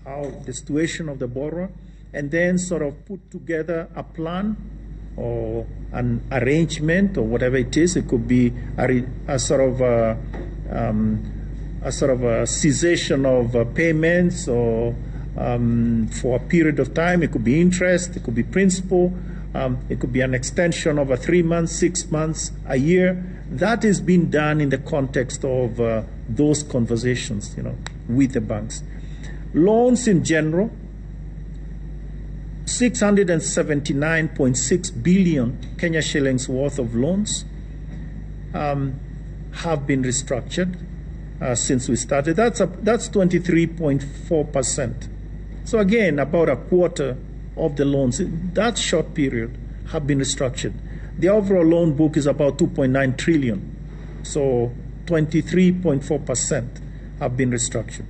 how the situation of the borrower, and then sort of put together a plan or an arrangement or whatever it is. It could be a sort of a cessation of payments or for a period of time. It could be interest, it could be principal, it could be an extension of 3 months, 6 months, a year. That is being done in the context of those conversations, with the banks. Loans in general, 679.6 billion Kenya shillings worth of loans have been restructured since we started. That's 23.4%. So again, about a quarter of the loans in that short period have been restructured. The overall loan book is about 2.9 trillion. So 23.4% have been restructured.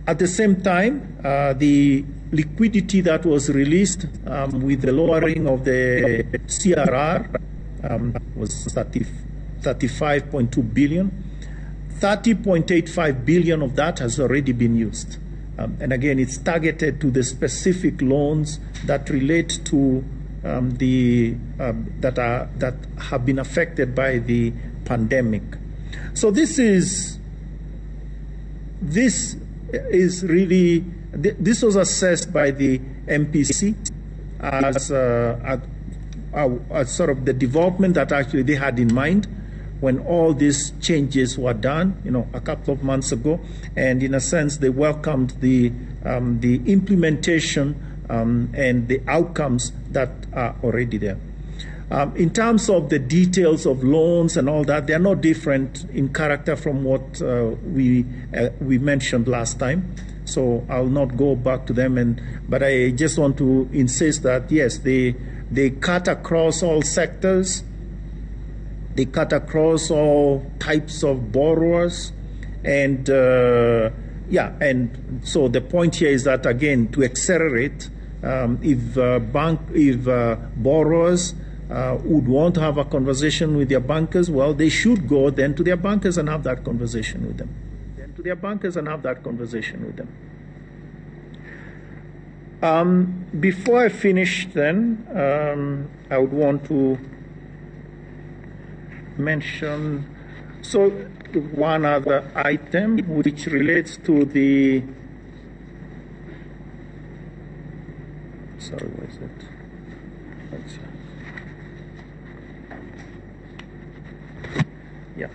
At the same time, the liquidity that was released with the lowering of the CRR was 35.2 billion. 30.85 billion of that has already been used. And again, it's targeted to the specific loans that relate to that have been affected by the pandemic. So this is really, this was assessed by the MPC as sort of the development that actually they had in mind when all these changes were done, a couple of months ago, and in a sense they welcomed the implementation and the outcomes that are already there. In terms of the details of loans and all that, they are no different in character from what we mentioned last time. So I'll not go back to them, but I just want to insist that yes, they cut across all sectors. They cut across all types of borrowers, and and so the point here is that again, to accelerate, if borrowers would want to have a conversation with their bankers, well, they should go then to their bankers and have that conversation with them. Before I finish, then I would want to mention one other item which relates to the where is it? Yeah.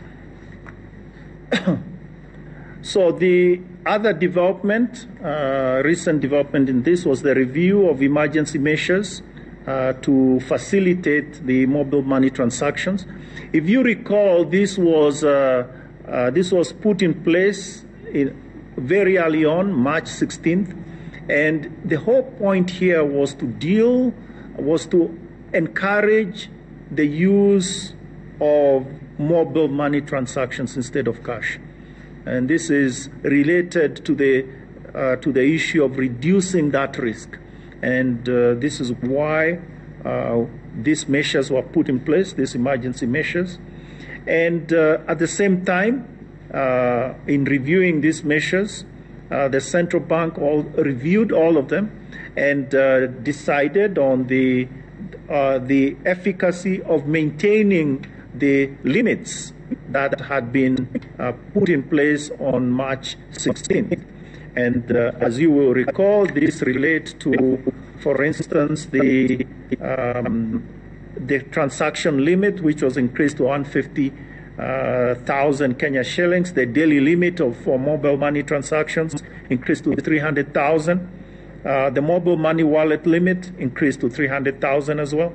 So the other development, recent development in this was the review of emergency measures to facilitate the mobile money transactions. If you recall, this was put in place very early on, March 16th, and the whole point here was to encourage the use of mobile money transactions instead of cash, and this is related to the issue of reducing that risk. And this is why these measures were put in place, these emergency measures. And at the same time, in reviewing these measures, the central bank reviewed all of them and decided on the efficacy of maintaining the limits that had been put in place on March 16th. And as you will recall, this relates to, for instance, the transaction limit, which was increased to 150,000 Kenya shillings. The daily limit for mobile money transactions increased to 300,000. The mobile money wallet limit increased to 300,000 as well.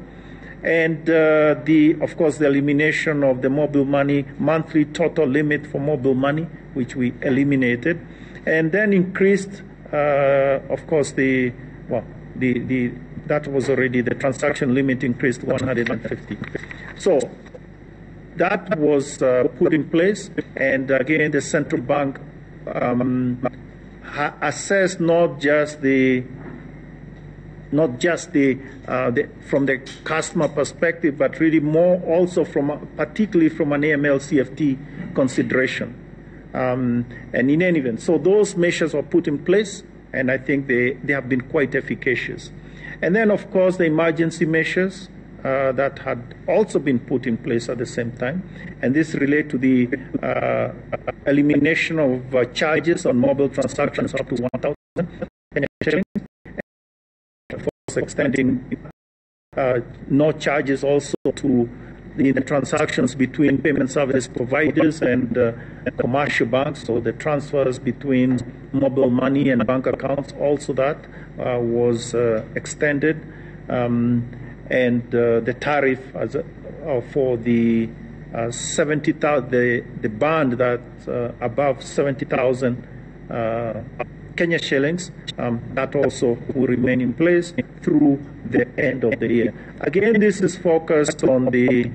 And of course, the elimination of the mobile money monthly total limit for mobile money, which we eliminated. And then increased, of course, that was already the transaction limit increased to 150. So that was put in place, and again, the central bank assessed not just from the customer perspective, but really more also particularly from an AML CFT consideration. And in any event, so those measures were put in place, and I think they have been quite efficacious. And then, of course, the emergency measures that had also been put in place at the same time. And this relate to the elimination of charges on mobile transactions up to 1,000 shillings, for extending no charges also to the transactions between payment service providers and commercial banks, so the transfers between mobile money and bank accounts, also that was extended. And the tariff for the 70,000, the band that above 70,000 Kenya shillings, that also will remain in place through the end of the year. Again, this is focused on the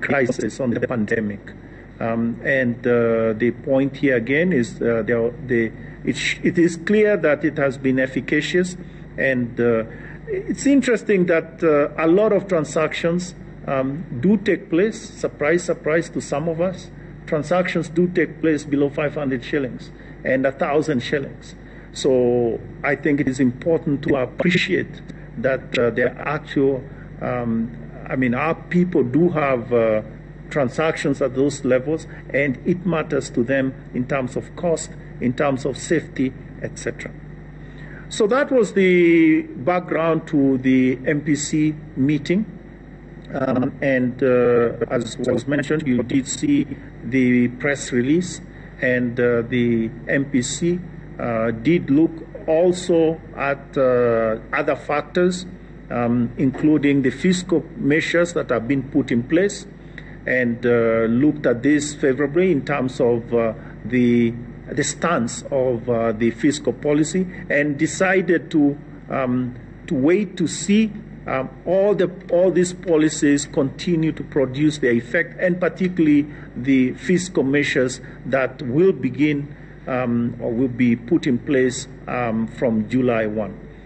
crisis, on the pandemic. And the point here again is it is clear that it has been efficacious, and it's interesting that a lot of transactions do take place, surprise, surprise to some of us. Transactions do take place below 500 shillings and 1,000 shillings. So I think it is important to appreciate that the actual, our people do have transactions at those levels, and it matters to them in terms of cost, in terms of safety, etc. So that was the background to the MPC meeting. And as was mentioned, you did see the press release, and the MPC did look also at other factors, including the fiscal measures that have been put in place, and looked at this favorably in terms of the stance of the fiscal policy, and decided to wait to see all these policies continue to produce their effect, and particularly the fiscal measures that will begin or will be put in place from July 1.